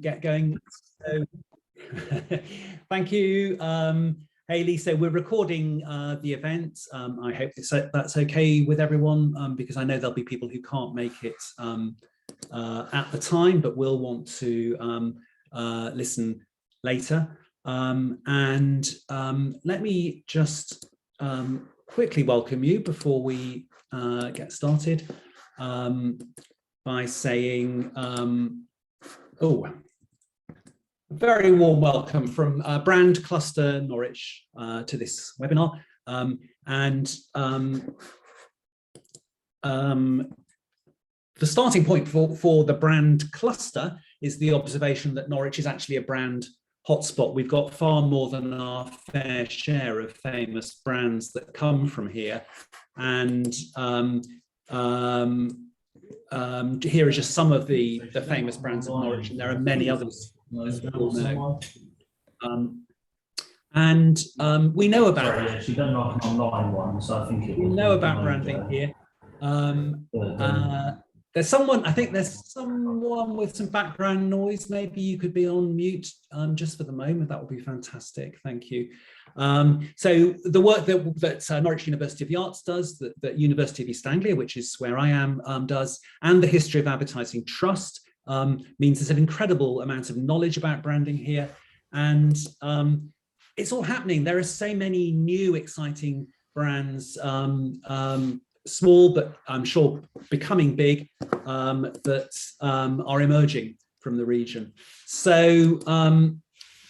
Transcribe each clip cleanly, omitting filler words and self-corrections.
get going. So, thank you, Hayley. So we're recording the event. I hope that's okay with everyone, because I know there'll be people who can't make it at the time, but will want to listen later. Let me just quickly welcome you before we get started by saying, a very warm welcome from Brand Cluster Norwich to this webinar. The starting point for the brand cluster is the observation that Norwich is actually a brand hotspot. We've got far more than our fair share of famous brands that come from here. And here are just some of the famous brands of Norwich, and there are many others, as we all know. We know about you don't like an online one, so I think it we know about branding here. There's someone, I think there's someone with some background noise. Maybe you could be on mute just for the moment. That would be fantastic. Thank you. So the work that Norwich University of the Arts does, that University of East Anglia, which is where I am, does, and the History of Advertising Trust means there's an incredible amount of knowledge about branding here. And it's all happening. There are so many new exciting brands, small, but I'm sure becoming big, that are emerging from the region. So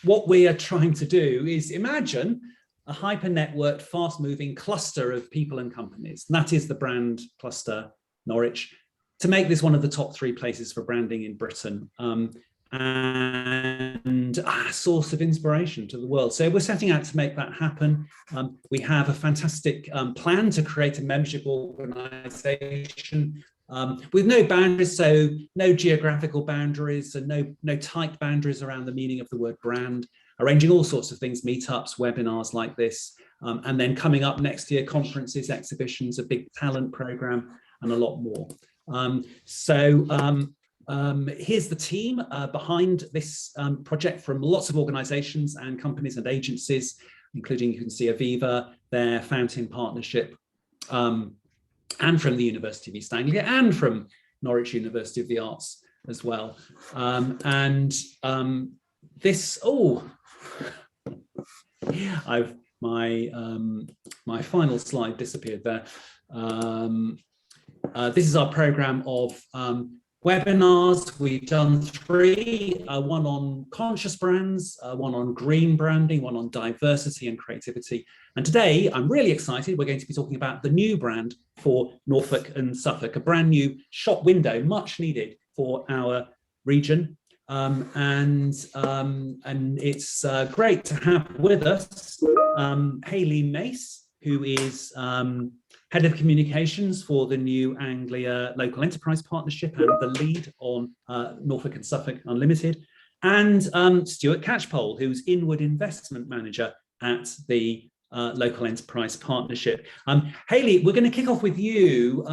what we are trying to do is imagine a hyper-networked, fast-moving cluster of people and companies. And that is the brand cluster Norwich, to make this one of the top 3 places for branding in Britain, and a source of inspiration to the world. So we're setting out to make that happen. We have a fantastic plan to create a membership organisation with no boundaries, so no geographical boundaries and no tight boundaries around the meaning of the word brand, arranging all sorts of things, meetups, webinars like this, and then coming up next year, conferences, exhibitions, a big talent programme, and a lot more. Here's the team behind this project, from lots of organisations and companies and agencies, including, you can see Aviva, their Fountain Partnership, and from the University of East Anglia, and from Norwich University of the Arts as well. My final slide disappeared there. This is our programme of webinars. We've done 3, one on conscious brands, one on green branding, one on diversity and creativity. And today, I'm really excited, we're going to be talking about the new brand for Norfolk and Suffolk, a brand new shop window, much needed for our region. And it's great to have with us Hayley Mace, who is Head of Communications for the New Anglia Local Enterprise Partnership and the lead on Norfolk and Suffolk Unlimited, and Stuart Catchpole, who's Inward Investment Manager at the Local Enterprise Partnership. Hayley, we're going to kick off with you.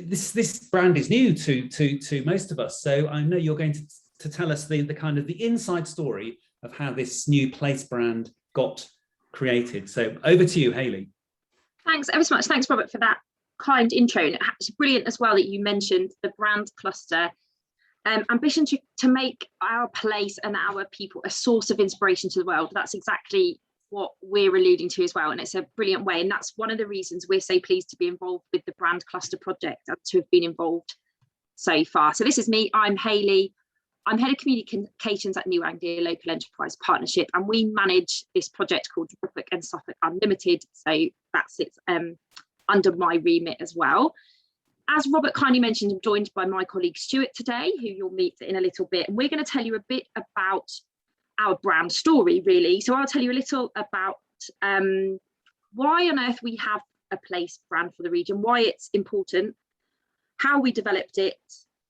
This brand is new to most of us, so I know you're going to tell us the kind of the inside story of how this new place brand got created. So over to you, Hayley. Thanks ever so much. Thanks, Robert, for that kind intro. And it's brilliant as well that you mentioned the brand cluster. Ambition to make our place and our people a source of inspiration to the world. That's exactly what we're alluding to as well. And it's a brilliant way. And that's one of the reasons we're so pleased to be involved with the brand cluster project and to have been involved so far. So this is me. I'm Hayley. I'm Head of Communications at New Anglia Local Enterprise Partnership, and we manage this project called Norfolk and Suffolk Unlimited. So that sits under my remit as well. As Robert kindly mentioned, I'm joined by my colleague Stuart today, who you'll meet in a little bit. And we're going to tell you a bit about our brand story, really. So I'll tell you a little about why on earth we have a place brand for the region, why it's important, how we developed it,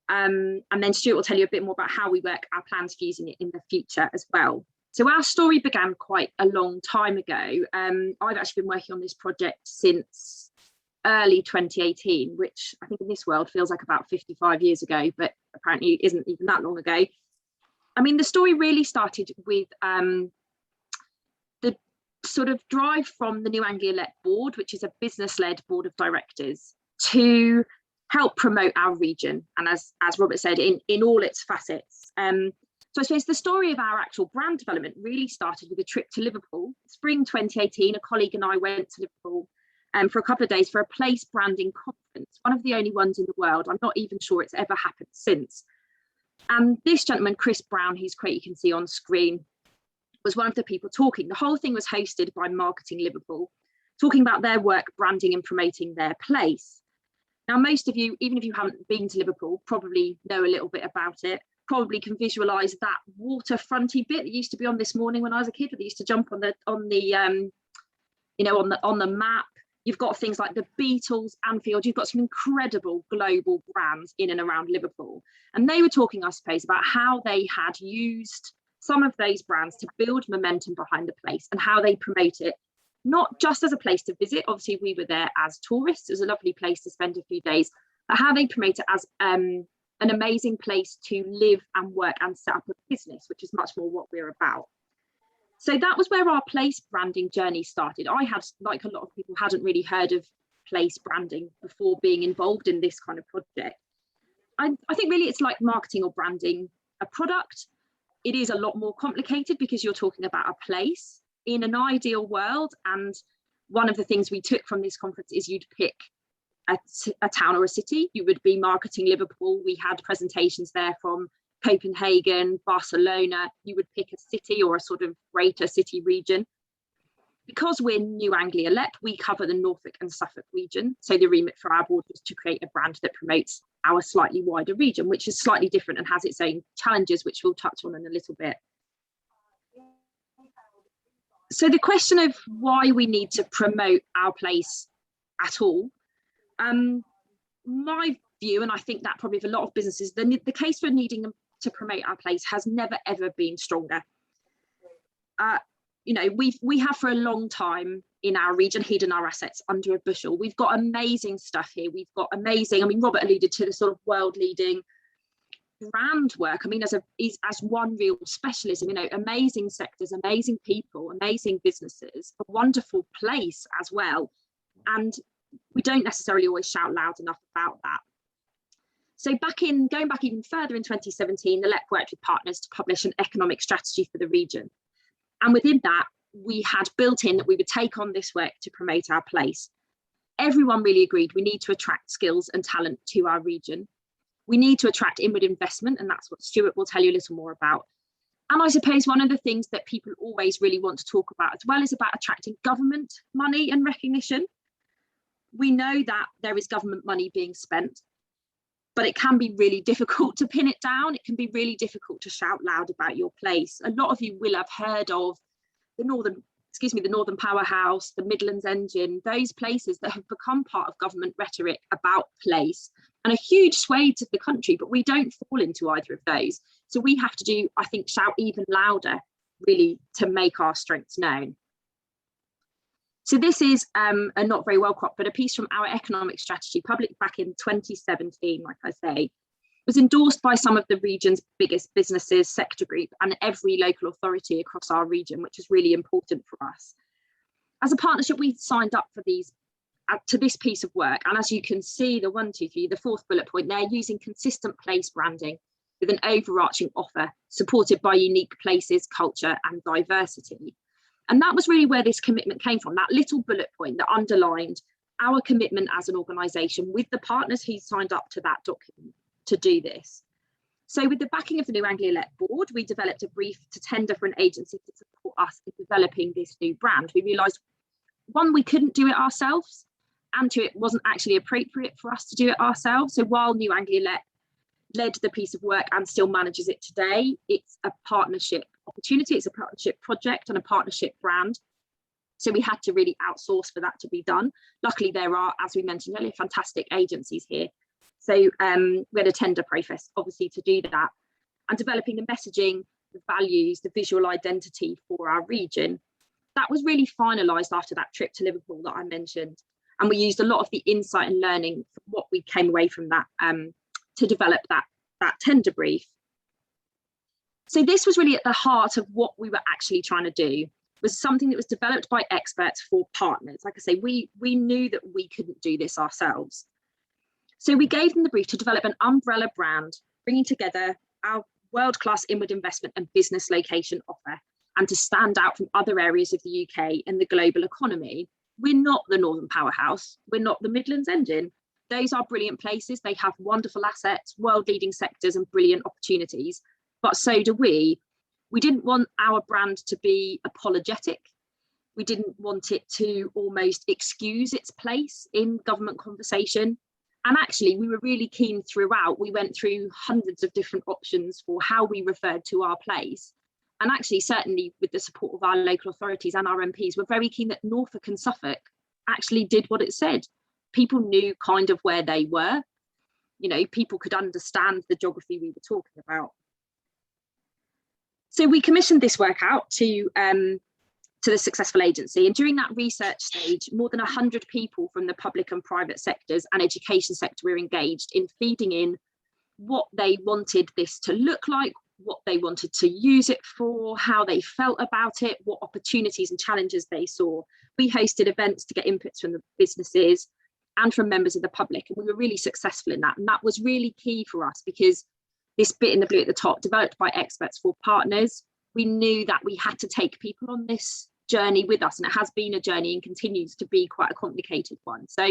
and then Stuart will tell you a bit more about how we work our plans for using it in the future as well. So our story began quite a long time ago. I've actually been working on this project since early 2018, which I think in this world feels like about 55 years ago, but apparently isn't even that long ago. I mean, the story really started with the sort of drive from the New Anglia Let board, which is a business-led board of directors, to help promote our region, and as Robert said, in all its facets. So I suppose the story of our actual brand development really started with a trip to Liverpool. Spring 2018, a colleague and I went to Liverpool for a couple of days for a place branding conference, one of the only ones in the world. I'm not even sure it's ever happened since. And this gentleman, Chris Brown, whose quote you can see on screen, was one of the people talking. The whole thing was hosted by Marketing Liverpool, talking about their work branding and promoting their place. Now, most of you, even if you haven't been to Liverpool, probably know a little bit about it, probably can visualize that waterfronty bit that used to be on This Morning when I was a kid, where they used to jump on the map. You've got things like the Beatles, Anfield. You've got some incredible global brands in and around Liverpool. And they were talking, I suppose, about how they had used some of those brands to build momentum behind the place and how they promote it, not just as a place to visit. Obviously, we were there as tourists. It was a lovely place to spend a few days, but how they promote it as an amazing place to live and work and set up a business, which is much more what we're about. So that was where our place branding journey started. I had, like a lot of people, hadn't really heard of place branding before being involved in this kind of project. I think really it's like marketing or branding a product. It is a lot more complicated because you're talking about a place in an ideal world. And one of the things we took from this conference is you'd pick a town or a city. You would be Marketing Liverpool. We had presentations there from Copenhagen, Barcelona. You would pick a city or a sort of greater city region. Because we're New Anglia Let, we cover the Norfolk and Suffolk region. So the remit for our board was to create a brand that promotes our slightly wider region, which is slightly different and has its own challenges, which we'll touch on in a little bit. So the question of why we need to promote our place at all, my view, and I think that probably for a lot of businesses, the case for needing to promote our place has never ever been stronger. You know, we have for a long time in our region hidden our assets under a bushel. We've got amazing stuff here. We've got amazing, I mean, Robert alluded to the sort of world leading brand work. I mean, as one real specialism, you know, amazing sectors, amazing people, amazing businesses, a wonderful place as well. And we don't necessarily always shout loud enough about that. So going back even further in 2017, the LEP worked with partners to publish an economic strategy for the region. And within that, we had built in that we would take on this work to promote our place. Everyone really agreed we need to attract skills and talent to our region. We need to attract inward investment, and that's what Stuart will tell you a little more about. And I suppose one of the things that people always really want to talk about as well is about attracting government money and recognition. We know that there is government money being spent, but it can be really difficult to pin it down. It can be really difficult to shout loud about your place. A lot of you will have heard of the Northern Powerhouse, the Midlands Engine, those places that have become part of government rhetoric about place, and a huge swathes of the country, but we don't fall into either of those. So we have to do, I think, shout even louder, really, to make our strengths known. So this is a not very well cropped, but a piece from our economic strategy, published back in 2017, like I say, was endorsed by some of the region's biggest businesses, sector group, and every local authority across our region, which is really important for us. As a partnership, we signed up for to this piece of work. And as you can see, the fourth bullet point there, using consistent place branding with an overarching offer supported by unique places, culture, and diversity. And that was really where this commitment came from, that little bullet point that underlined our commitment as an organisation with the partners who signed up to that document to do this. So with the backing of the New Anglia Let board, we developed a brief to 10 different agencies to support us in developing this new brand. We realised, one, we couldn't do it ourselves, and two, it wasn't actually appropriate for us to do it ourselves. So while New Anglia Let led the piece of work and still manages it today, it's a partnership opportunity, it's a partnership project and a partnership brand. So we had to really outsource for that to be done. Luckily, there are, as we mentioned earlier, fantastic agencies here. So we had a tender process, obviously, to do that. And developing the messaging, the values, the visual identity for our region, that was really finalised after that trip to Liverpool that I mentioned. And we used a lot of the insight and learning from what we came away from that to develop that tender brief. So this was really at the heart of what we were actually trying to do, was something that was developed by experts for partners. Like I say, we knew that we couldn't do this ourselves. So we gave them the brief to develop an umbrella brand, bringing together our world-class inward investment and business location offer, and to stand out from other areas of the UK and the global economy. We're not the Northern Powerhouse, we're not the Midlands Engine. Those are brilliant places, they have wonderful assets, world-leading sectors and brilliant opportunities, but so do we. We didn't want our brand to be apologetic. We didn't want it to almost excuse its place in government conversation. And actually, we were really keen throughout. We went through hundreds of different options for how we referred to our place. And actually, certainly with the support of our local authorities and our MPs, we're very keen that Norfolk and Suffolk actually did what it said. People knew kind of where they were. You know, people could understand the geography we were talking about. So we commissioned this work out to the successful agency, and during that research stage, more than 100 people from the public and private sectors and education sector were engaged in feeding in what they wanted this to look like, what they wanted to use it for, how they felt about it, what opportunities and challenges they saw. We hosted events to get inputs from the businesses and from members of the public, and we were really successful in that. And that was really key for us, because this bit in the blue at the top, developed by experts for partners, we knew that we had to take people on this journey with us, and it has been a journey and continues to be quite a complicated one. So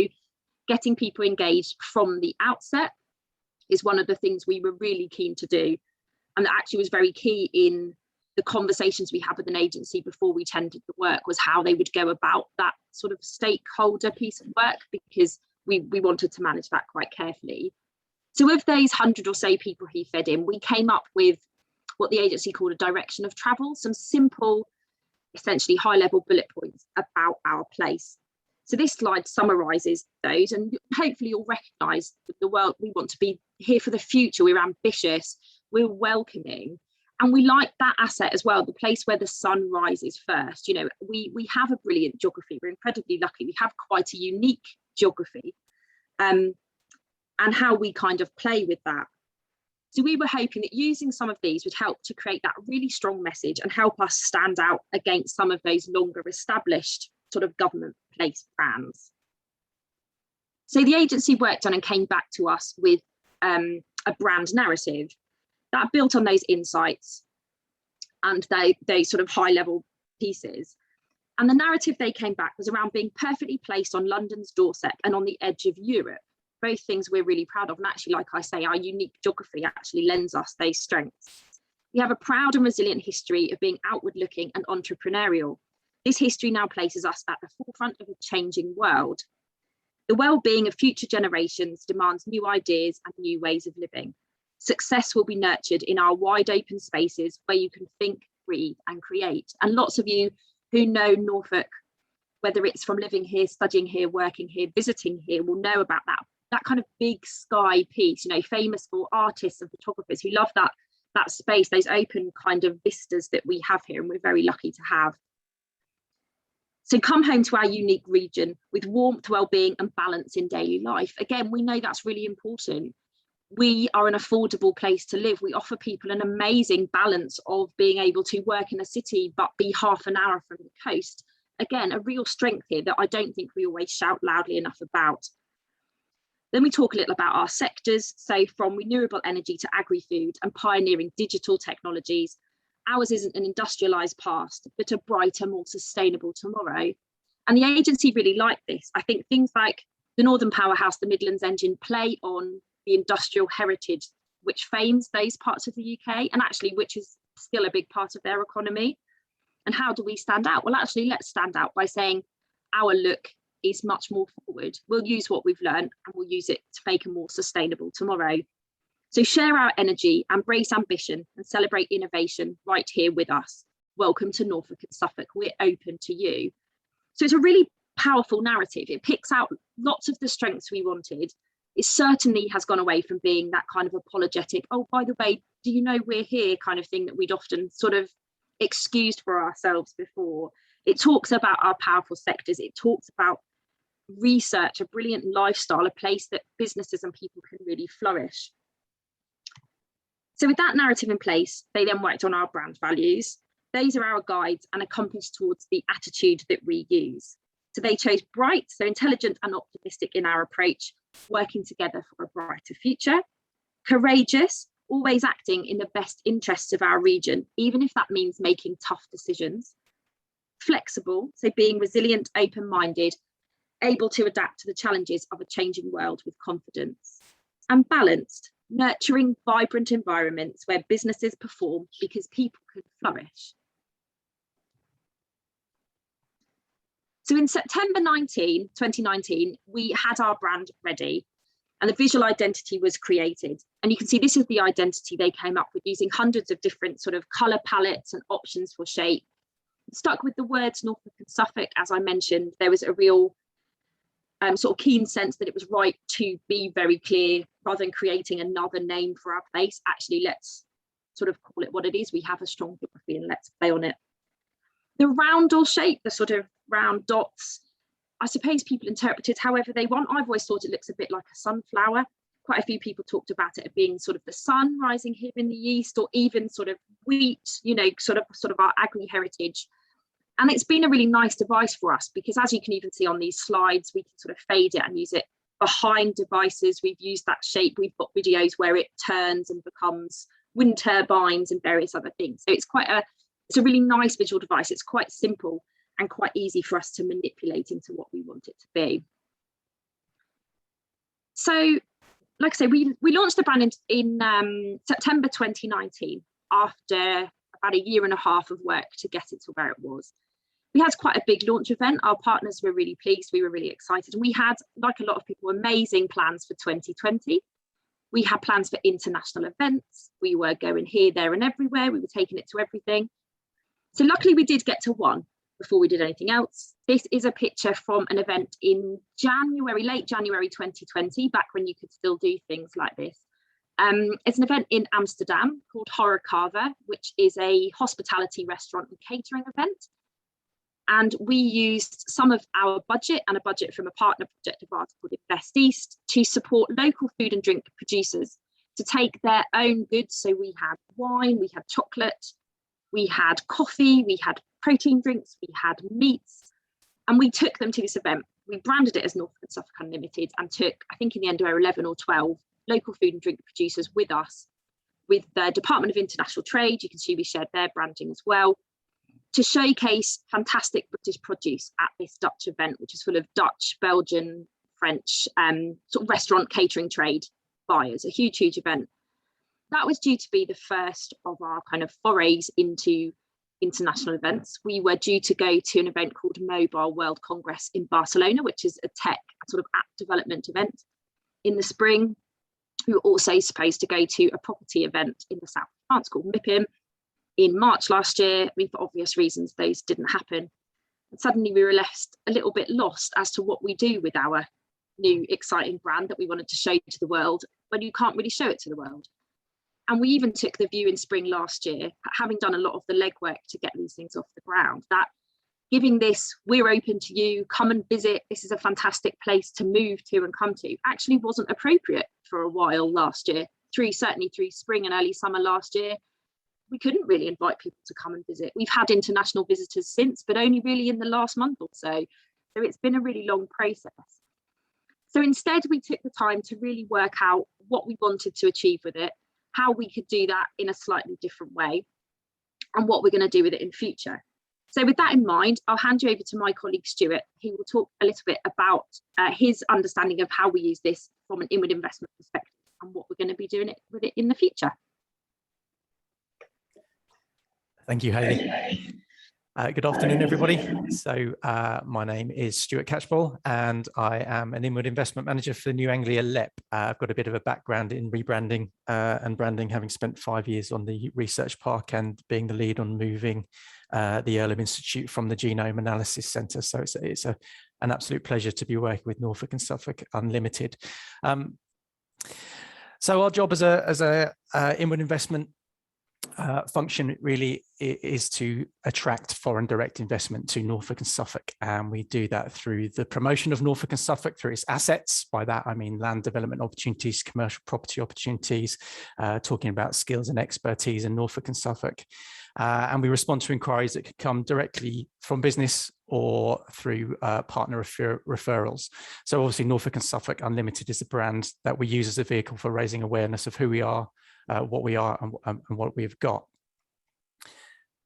getting people engaged from the outset is one of the things we were really keen to do, and that actually was very key in the conversations we had with an agency before we tendered the work, was how they would go about that sort of stakeholder piece of work, because we wanted to manage that quite carefully. So of those 100 or so people he fed in, we came up with what the agency called a direction of travel, some simple, essentially high-level bullet points about our place. So this slide summarises those, and hopefully you'll recognise the world we want to be here for the future. We're ambitious, we're welcoming, and we like that asset as well, the place where the sun rises first. You know, we have a brilliant geography, we're incredibly lucky, we have quite a unique geography, and how we kind of play with that. So we were hoping that using some of these would help to create that really strong message and help us stand out against some of those longer established sort of government place brands. So the agency worked on and came back to us with a brand narrative that built on those insights and those sort of high level pieces. And the narrative they came back was around being perfectly placed on London's doorstep and on the edge of Europe. Both things we're really proud of, and actually, like I say, our unique geography actually lends us those strengths. We have a proud and resilient history of being outward looking and entrepreneurial. This history now places us at the forefront of a changing world. The well-being of future generations demands new ideas and new ways of living. Success will be nurtured in our wide open spaces where you can think, breathe and create. And lots of you who know Norfolk, whether it's from living here, studying here, working here, visiting here, will know about that kind of big sky piece, you know, famous for artists and photographers who love that space, those open kind of vistas that we have here, and we're very lucky to have. So come home to our unique region with warmth, well-being and balance in daily life. Again, we know that's really important. We are an affordable place to live. We offer people an amazing balance of being able to work in a city but be half an hour from the coast. Again, a real strength here that I don't think we always shout loudly enough about. Then we talk a little about our sectors. So from renewable energy to agri-food and pioneering digital technologies, ours isn't an industrialised past, but a brighter, more sustainable tomorrow. And the agency really liked this. I think things like the Northern Powerhouse, the Midlands Engine, play on the industrial heritage, which fames those parts of the UK, and actually which is still a big part of their economy. And how do we stand out? Well, actually, let's stand out by saying our look is much more forward. We'll use what we've learned and we'll use it to make a more sustainable tomorrow. So share our energy, embrace ambition and celebrate innovation right here with us. Welcome to Norfolk and Suffolk, we're open to you. So it's a really powerful narrative. It picks out lots of the strengths we wanted. It certainly has gone away from being that kind of apologetic, oh, by the way, do you know we're here kind of thing that we'd often sort of excused for ourselves before. It talks about our powerful sectors. It talks about research, a brilliant lifestyle, a place that businesses and people can really flourish. So with that narrative in place, they then worked on our brand values. These are our guides and a compass towards the attitude that we use. So they chose bright, so intelligent and optimistic in our approach, working together for a brighter future. Courageous, always acting in the best interests of our region, even if that means making tough decisions. Flexible, so being resilient, open-minded, able to adapt to the challenges of a changing world with confidence. And balanced, nurturing vibrant environments where businesses perform because people can flourish. So in September 2019, we had our brand ready and the visual identity was created. And you can see this is the identity they came up with using hundreds of different sort of colour palettes and options for shape. Stuck with the words Norfolk and Suffolk, as I mentioned, there was a real sort of keen sense that it was right to be very clear rather than creating another name for our place. Actually, let's sort of call it what it is. We have a strong geography and let's play on it. The roundel shape, the sort of round dots, I suppose people interpret it however they want. I've always thought it looks a bit like a sunflower. Quite a few people talked about it being sort of the sun rising here in the east, or even sort of wheat, you know, sort of our agri-heritage. And it's been a really nice device for us because, as you can even see on these slides, we can sort of fade it and use it behind devices. We've used that shape. We've got videos where it turns and becomes wind turbines and various other things. So it's a really nice visual device. It's quite simple and quite easy for us to manipulate into what we want it to be. So, like I say, we launched the brand in September 2019 after about a year and a half of work to get it to where it was. We had quite a big launch event. Our partners were really pleased. We were really excited. And we had, like a lot of people, amazing plans for 2020. We had plans for international events. We were going here, there and everywhere. We were taking it to everything. So luckily we did get to one before we did anything else. This is a picture from an event in January, late January 2020, back when you could still do things like this. It's an event in Amsterdam called Horeca, which is a hospitality restaurant and catering event. And we used some of our budget and a budget from a partner project of ours called Invest East to support local food and drink producers to take their own goods. So we had wine, we had chocolate, we had coffee, we had protein drinks, we had meats, and we took them to this event. We branded it as Norfolk Suffolk Unlimited and took, I think in the end, there were 11 or 12 local food and drink producers with us, with the Department of International Trade. You can see we shared their branding as well, to showcase fantastic British produce at this Dutch event, which is full of Dutch, Belgian, French sort of restaurant catering trade buyers, a huge, huge event. That was due to be the first of our kind of forays into international events. We were due to go to an event called Mobile World Congress in Barcelona, which is a tech sort of app development event in the spring. We were also supposed to go to a property event in the south of France called MIPIM in March last year. I mean, for obvious reasons, those didn't happen. And suddenly we were left a little bit lost as to what we do with our new exciting brand that we wanted to show to the world when you can't really show it to the world. And we even took the view in spring last year, having done a lot of the legwork to get these things off the ground, that giving this, we're open to you, come and visit, this is a fantastic place to move to and come to, actually wasn't appropriate for a while last year. Certainly through spring and early summer last year, we couldn't really invite people to come and visit. We've had international visitors since, but only really in the last month or so. So it's been a really long process. So instead, we took the time to really work out what we wanted to achieve with it, how we could do that in a slightly different way, and what we're going to do with it in future. So with that in mind, I'll hand you over to my colleague Stuart, who will talk a little bit about his understanding of how we use this from an inward investment perspective and what we're going to be doing with it in the future. Thank you, Hayley. Good afternoon, everybody. So my name is Stuart Catchpole, and I am an inward investment manager for New Anglia LEP. I've got a bit of a background in rebranding and branding, having spent 5 years on the research park and being the lead on moving the Earlham Institute from the Genome Analysis Centre. So it's an absolute pleasure to be working with Norfolk and Suffolk Unlimited. So our job as a inward investment function really is to attract foreign direct investment to Norfolk and Suffolk. And we do that through the promotion of Norfolk and Suffolk through its assets. By that, I mean land development opportunities, commercial property opportunities, talking about skills and expertise in Norfolk and Suffolk. And we respond to inquiries that could come directly from business or through partner referrals. So obviously Norfolk and Suffolk Unlimited is a brand that we use as a vehicle for raising awareness of who we are, what we are and what we've got.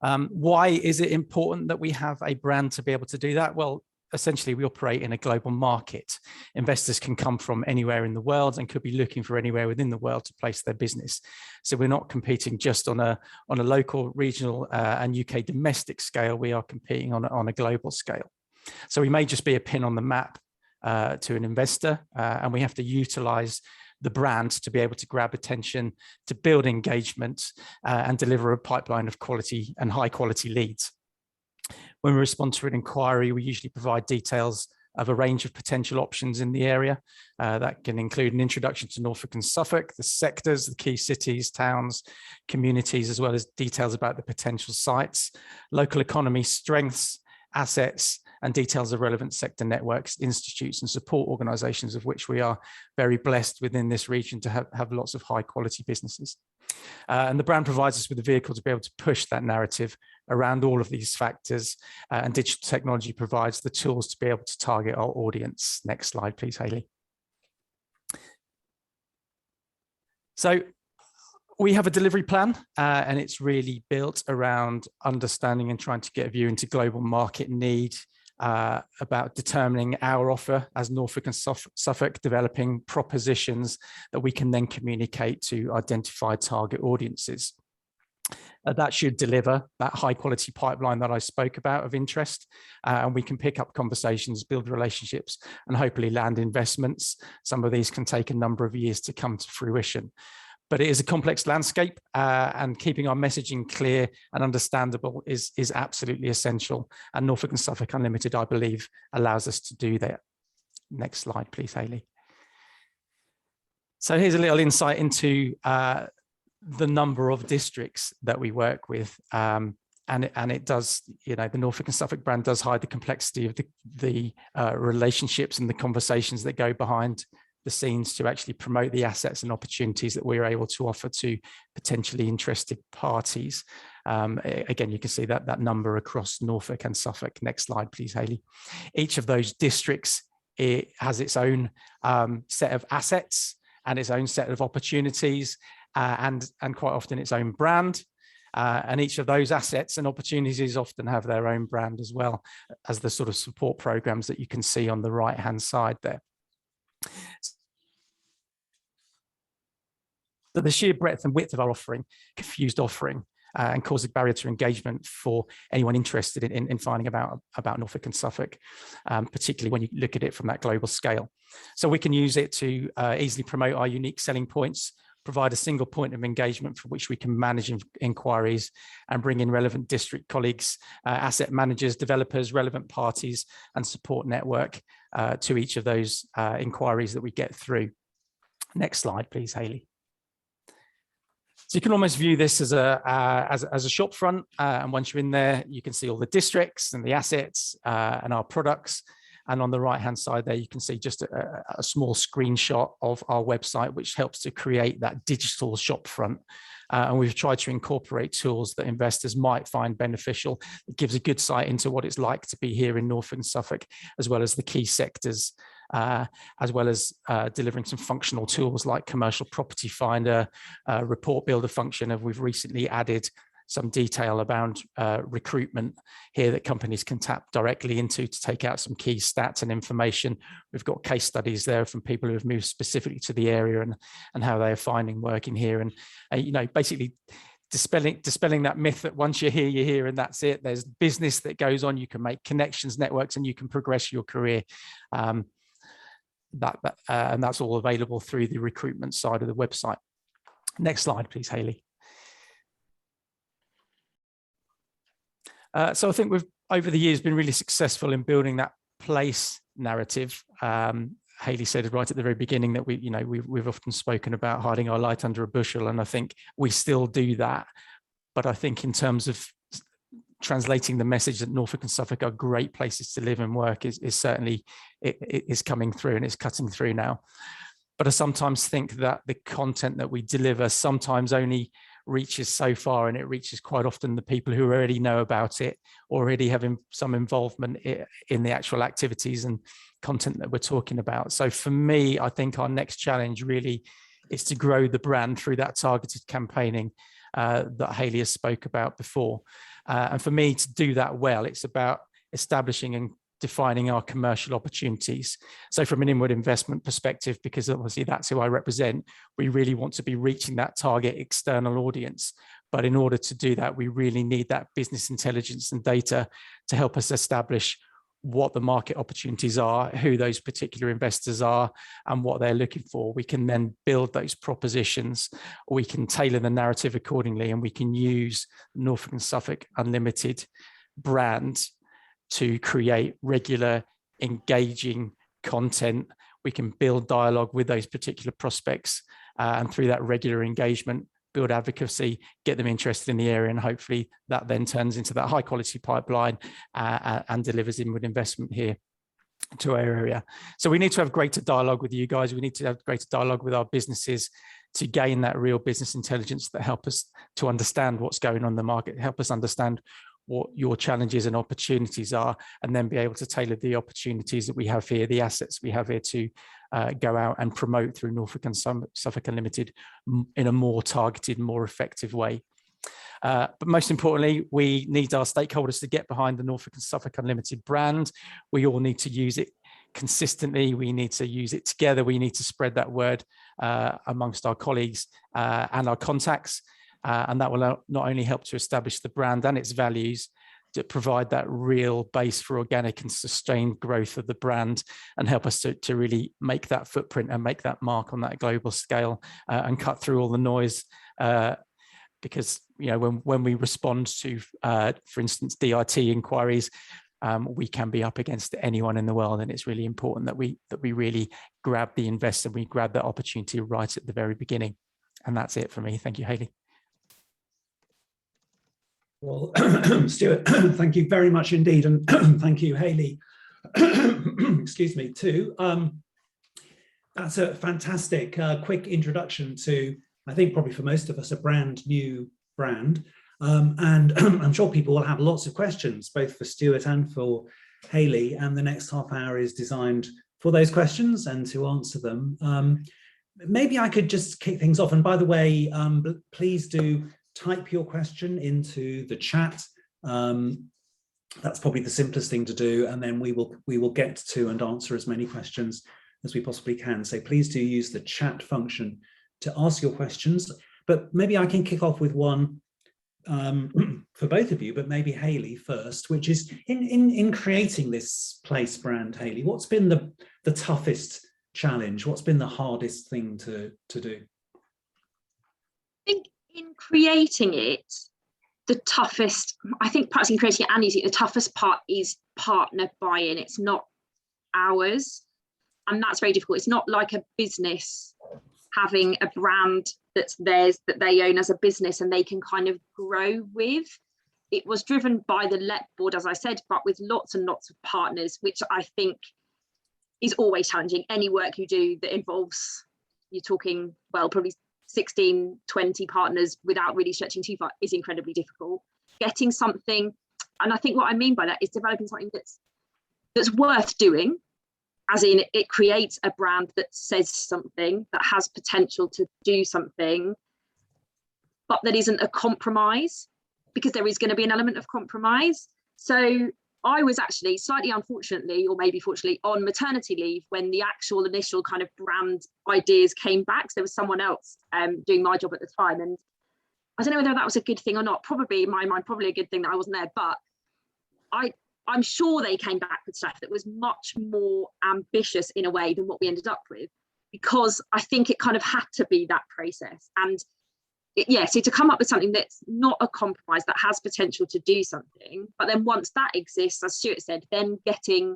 Why is it important that we have a brand to be able to do that? Well, essentially we operate in a global market. Investors can come from anywhere in the world and could be looking for anywhere within the world to place their business. So we're not competing just on a local, regional and UK domestic scale. We are competing on a global scale. So we may just be a pin on the map to an investor, and we have to utilize the brand to be able to grab attention, to build engagement and deliver a pipeline of quality and high quality leads. When we respond to an inquiry, we usually provide details of a range of potential options in the area. That can include an introduction to Norfolk and Suffolk, the sectors, the key cities, towns, communities, as well as details about the potential sites, local economy strengths, assets, and details of relevant sector networks, institutes, and support organisations, of which we are very blessed within this region to have lots of high quality businesses. And the brand provides us with a vehicle to be able to push that narrative around all of these factors, and digital technology provides the tools to be able to target our audience. Next slide, please, Hayley. So we have a delivery plan, and it's really built around understanding and trying to get a view into global market need, about determining our offer as Norfolk and Suffolk, developing propositions that we can then communicate to identified target audiences. That should deliver that high quality pipeline that I spoke about of interest, and we can pick up conversations, build relationships, and hopefully land investments. Some of these can take a number of years to come to fruition. But it is a complex landscape, and keeping our messaging clear and understandable is absolutely essential. And Norfolk and Suffolk Unlimited, I believe, allows us to do that. Next slide, please, Hayley. So here's a little insight into the number of districts that we work with. And it does, you know, the Norfolk and Suffolk brand does hide the complexity of the relationships and the conversations that go behind the scenes to actually promote the assets and opportunities that we're able to offer to potentially interested parties. Again, you can see that number across Norfolk and Suffolk. Next slide, please, Hayley. Each of those districts, it has its own set of assets and its own set of opportunities, and quite often its own brand. And each of those assets and opportunities often have their own brand as well as the sort of support programs that you can see on the right-hand side there. So the sheer breadth and width of our offering, confused offering, and cause a barrier to engagement for anyone interested in finding about Norfolk and Suffolk, particularly when you look at it from that global scale. So we can use it to easily promote our unique selling points, provide a single point of engagement for which we can manage inquiries and bring in relevant district colleagues, asset managers, developers, relevant parties, and support network to each of those inquiries that we get through. Next slide, please, Hayley. So you can almost view this as a shop front, and once you're in there, you can see all the districts and the assets and our products. And on the right-hand side there, you can see just a small screenshot of our website, which helps to create that digital shop front. And we've tried to incorporate tools that investors might find beneficial. It gives a good sight into what it's like to be here in Norfolk and Suffolk, as well as the key sectors, as well as delivering some functional tools like commercial property finder, report builder function. And we've recently added some detail about recruitment here that companies can tap directly into to take out some key stats and information. We've got case studies there from people who have moved specifically to the area and how they are finding working here. And you know, basically dispelling that myth that once you're here and that's it. There's business that goes on. You can make connections, networks, and you can progress your career. And that's all available through the recruitment side of the website. Next slide, please, Hayley. So I think we've, over the years, been really successful in building that place narrative. Hayley said right at the very beginning that we've often spoken about hiding our light under a bushel, and I think we still do that. But I think in terms of translating the message that Norfolk and Suffolk are great places to live and work is certainly, it is coming through and it's cutting through now. But I sometimes think that the content that we deliver sometimes only reaches so far, and it reaches quite often the people who already know about it, already having some involvement in the actual activities and content that we're talking about. So for me, I think our next challenge really is to grow the brand through that targeted campaigning that Hayley has spoke about before. And for me to do that well, it's about establishing and defining our commercial opportunities. So from an inward investment perspective, because obviously that's who I represent, we really want to be reaching that target external audience. But in order to do that, we really need that business intelligence and data to help us establish what the market opportunities are, who those particular investors are, and what they're looking for. We can then build those propositions, we can tailor the narrative accordingly, and we can use Norfolk and Suffolk Unlimited brand to create regular, engaging content. We can build dialogue with those particular prospects, and through that regular engagement, build advocacy, get them interested in the area, and hopefully that then turns into that high quality pipeline and delivers inward investment here to our area. So we need to have greater dialogue with you guys. We need to have greater dialogue with our businesses to gain that real business intelligence that help us to understand what's going on in the market, help us understand what your challenges and opportunities are, and then be able to tailor the opportunities that we have here, the assets we have here to go out and promote through Norfolk and Suffolk Unlimited in a more targeted, more effective way. But most importantly, we need our stakeholders to get behind the Norfolk and Suffolk Unlimited brand. We all need to use it consistently. We need to use it together. We need to spread that word amongst our colleagues and our contacts. And that will not only help to establish the brand and its values, to provide that real base for organic and sustained growth of the brand, and help us to really make that footprint and make that mark on that global scale, and cut through all the noise. Because when we respond to, for instance, DIT inquiries, we can be up against anyone in the world, and it's really important that we really grab the investor, we grab that opportunity right at the very beginning. And that's it for me. Thank you, Hayley. Well, Stuart, thank you very much indeed, and thank you, Hayley. Excuse me, too. That's a fantastic quick introduction to, I think, probably for most of us, a brand new brand. And I'm sure people will have lots of questions, both for Stuart and for Hayley, and the next half hour is designed for those questions and to answer them. Maybe I could just kick things off. And by the way, please do type your question into the chat. That's probably the simplest thing to do, and then we will get to and answer as many questions as we possibly can. So please do use the chat function to ask your questions. But maybe I can kick off with one for both of you, but maybe Hayley first, which is in creating this place brand. Hayley, what's been the toughest challenge? What's been the hardest thing to do? I think in creating it, the toughest, I think perhaps in creating it and using it, the toughest part is partner buy-in. It's not ours. And that's very difficult. It's not like a business having a brand that's theirs, that they own as a business and they can kind of grow with. It was driven by the LEP board, as I said, but with lots and lots of partners, which I think is always challenging. Any work you do that involves, you're talking, well, probably 16, 20 partners without really stretching too far is incredibly difficult. Getting something, and I think what I mean by that is developing something that's worth doing, as in it creates a brand that says something, that has potential to do something, but that isn't a compromise, because there is going to be an element of compromise. So I was actually slightly unfortunately, or maybe fortunately, on maternity leave when the actual initial kind of brand ideas came back. So there was someone else doing my job at the time. And I don't know whether that was a good thing or not. Probably in my mind, probably a good thing that I wasn't there. But I'm sure they came back with stuff that was much more ambitious in a way than what we ended up with, because I think it kind of had to be that process. And so to come up with something that's not a compromise, that has potential to do something, but then once that exists, as Stuart said, then getting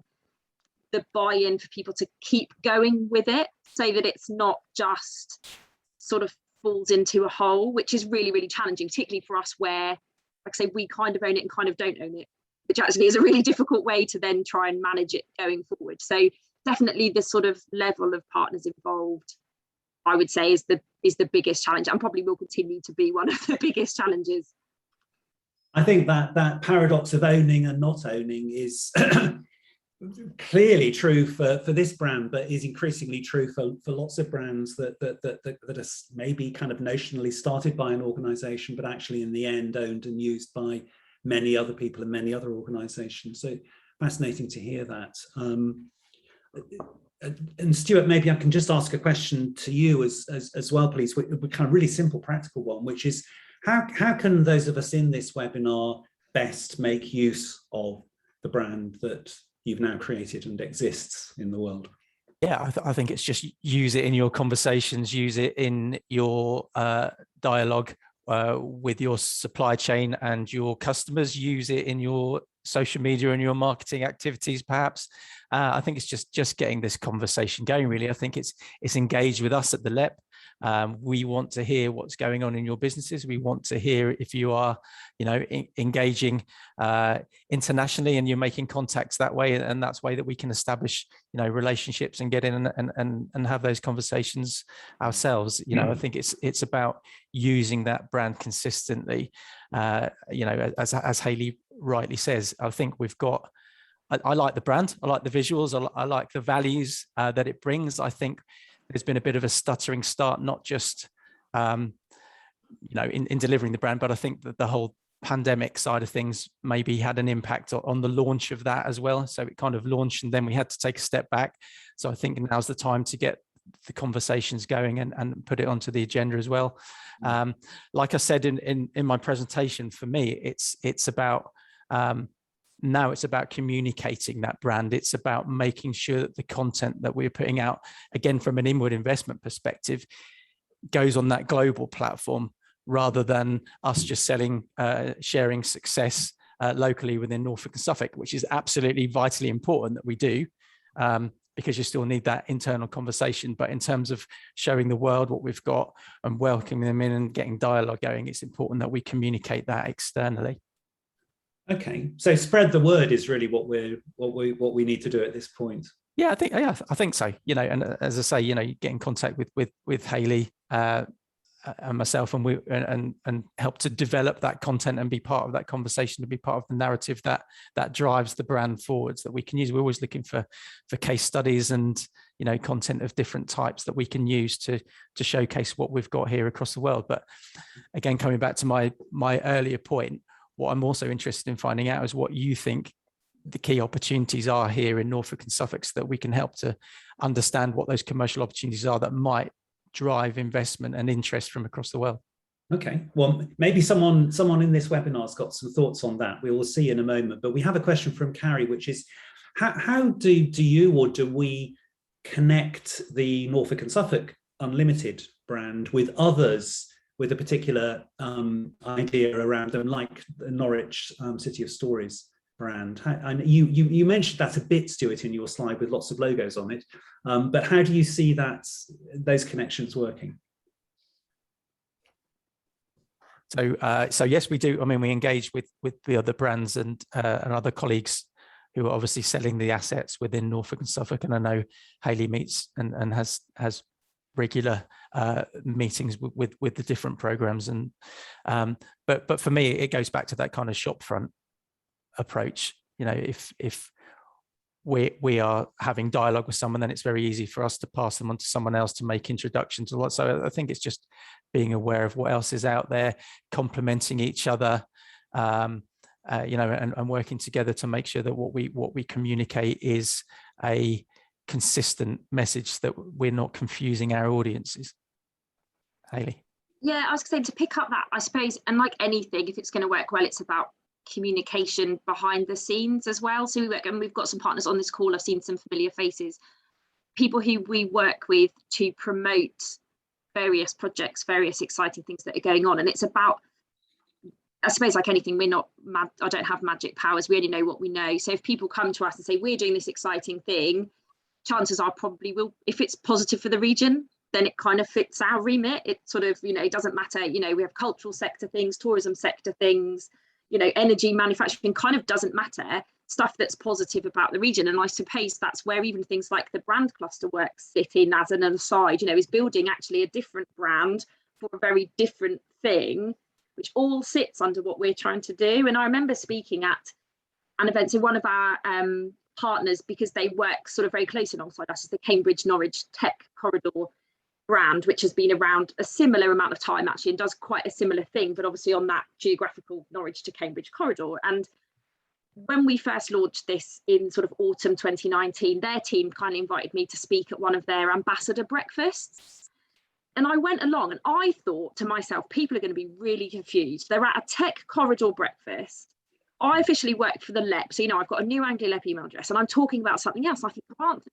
the buy-in for people to keep going with it, so that it's not just sort of falls into a hole, which is really, really challenging, particularly for us where, like I say, we kind of own it and kind of don't own it, which actually is a really difficult way to then try and manage it going forward. So definitely the sort of level of partners involved, I would say, is the biggest challenge, and probably will continue to be one of the biggest challenges. I think that paradox of owning and not owning is clearly true for this brand, but is increasingly true for lots of brands that are maybe kind of notionally started by an organization, but actually in the end owned and used by many other people and many other organizations. So fascinating to hear that. And Stuart, maybe I can just ask a question to you as well, please. We kind of really simple, practical one, which is how can those of us in this webinar best make use of the brand that you've now created and exists in the world? Yeah, I think it's just use it in your conversations, use it in your dialogue with your supply chain and your customers, use it in your social media and your marketing activities, perhaps. I think it's just getting this conversation going, really. I think it's engaged with us at the LEP. We want to hear what's going on in your businesses. We want to hear if you are, engaging internationally and you're making contacts that way, and that's way that we can establish, relationships and get in and have those conversations ourselves. I think it's about using that brand consistently. As Hayley rightly says, I think we've got. I like the brand. I like the visuals. I like the values that it brings. I think there's been a bit of a stuttering start, not just, in delivering the brand, but I think that the whole pandemic side of things maybe had an impact on the launch of that as well. So it kind of launched and then we had to take a step back. So I think now's the time to get the conversations going and put it onto the agenda as well. Like I said in my presentation, for me, it's about, now it's about communicating that brand. It's about making sure that the content that we're putting out, again, from an inward investment perspective, goes on that global platform rather than us just sharing success locally within Norfolk and Suffolk, which is absolutely vitally important that we do, because you still need that internal conversation. But in terms of showing the world what we've got and welcoming them in and getting dialogue going, it's important that we communicate that externally. Okay, so spread the word is really what we need to do at this point. Yeah, I think so. And as I say, get in contact with Hayley and myself, and we help to develop that content and be part of that conversation, to be part of the narrative that drives the brand forwards that we can use. We're always looking for case studies and content of different types that we can use to showcase what we've got here across the world. But again, coming back to my earlier point, what I'm also interested in finding out is what you think the key opportunities are here in Norfolk and Suffolk, so that we can help to understand what those commercial opportunities are that might drive investment and interest from across the world. Okay, well, maybe someone in this webinar has got some thoughts on that. We will see in a moment, but we have a question from Carrie, which is, how do you or do we connect the Norfolk and Suffolk Unlimited brand with others with a particular idea around them, like the Norwich City of Stories brand? And you mentioned that a bit, Stuart, in your slide with lots of logos on it. But how do you see those connections working? So yes, we do. I mean, we engage with the other brands and other colleagues who are obviously selling the assets within Norfolk and Suffolk. And I know Hayley meets and has regular meetings with the different programs, and but for me, it goes back to that kind of shopfront approach. If we are having dialogue with someone, then it's very easy for us to pass them on to someone else to make introductions a lot. So I think it's just being aware of what else is out there, complementing each other, and working together to make sure that what we communicate is a consistent message, that we're not confusing our audiences. Hayley? Yeah, I was saying, to pick up that, I suppose, and like anything, if it's going to work well, it's about communication behind the scenes as well. So we've got some partners on this call. I've seen some familiar faces, people who we work with to promote various projects, various exciting things that are going on. And it's about, I suppose, like anything, we're not I don't have magic powers. We only know what we know. So if people come to us and say, we're doing this exciting thing, chances are probably will, if it's positive for the region, then it kind of fits our remit. It sort of, it doesn't matter, we have cultural sector things, tourism sector things, energy, manufacturing, kind of doesn't matter, stuff that's positive about the region. And I suppose that's where even things like the brand cluster work sit in as an aside, is building actually a different brand for a very different thing, which all sits under what we're trying to do. And I remember speaking at an event, so one of our partners, because they work sort of very close alongside us, is the Cambridge Norwich Tech Corridor brand, which has been around a similar amount of time actually and does quite a similar thing, but obviously on that geographical Norwich to Cambridge corridor. And when we first launched this in sort of autumn 2019, their team kind of invited me to speak at one of their ambassador breakfasts. And I went along and I thought to myself, people are going to be really confused. They're at a tech corridor breakfast. I officially work for the LEP, so I've got a New Anglia LEP email address, and I'm talking about something else. I think,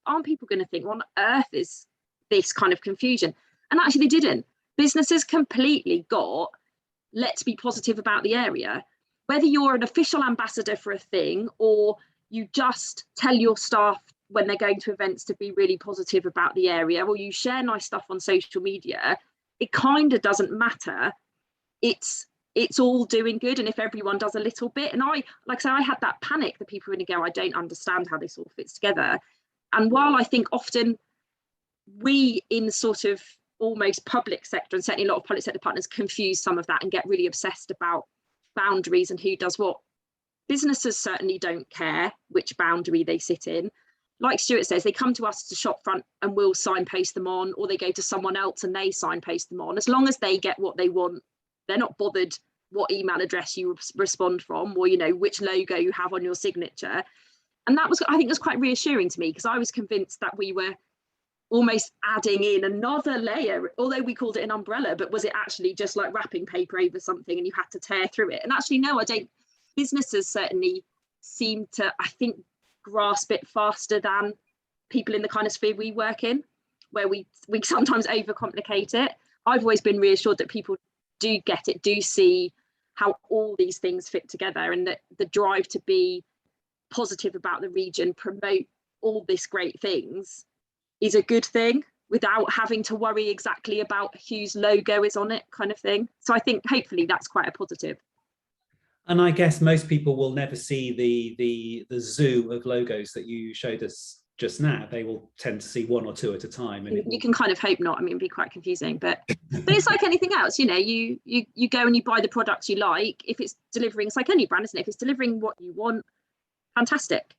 aren't people going to think, what on earth is this kind of confusion? And actually they didn't. Businesses completely got, let's be positive about the area. Whether you're an official ambassador for a thing or you just tell your staff when they're going to events to be really positive about the area, or you share nice stuff on social media, it kind of doesn't matter. It's all doing good, and if everyone does a little bit, and I had that panic that people were going to go, I don't understand how this all fits together. And while I think often we in sort of almost public sector, and certainly a lot of public sector partners, confuse some of that and get really obsessed about boundaries and who does what, businesses certainly don't care which boundary they sit in. Like Stuart says, they come to us to Shopfront and we'll signpost them on, or they go to someone else and they signpost them on. As long as they get what they want, they're not bothered what email address you respond from, or which logo you have on your signature. And that was, I think, was quite reassuring to me, because I was convinced that we were almost adding in another layer, although we called it an umbrella, but was it actually just like wrapping paper over something and you had to tear through it? And actually, no, I don't. Businesses certainly seem to, I think, grasp it faster than people in the kind of sphere we work in, where we sometimes overcomplicate it. I've always been reassured that people do get it, do see how all these things fit together, and that the drive to be positive about the region, promote all these great things, is a good thing without having to worry exactly about whose logo is on it, kind of thing. So I think hopefully that's quite a positive. And I guess most people will never see the zoo of logos that you showed us just now. They will tend to see one or two at a time. And you can kind of hope not. I mean, it'd be quite confusing, but it's like anything else. You go and you buy the products you like. If it's delivering, it's like any brand, isn't it? If it's delivering what you want, fantastic.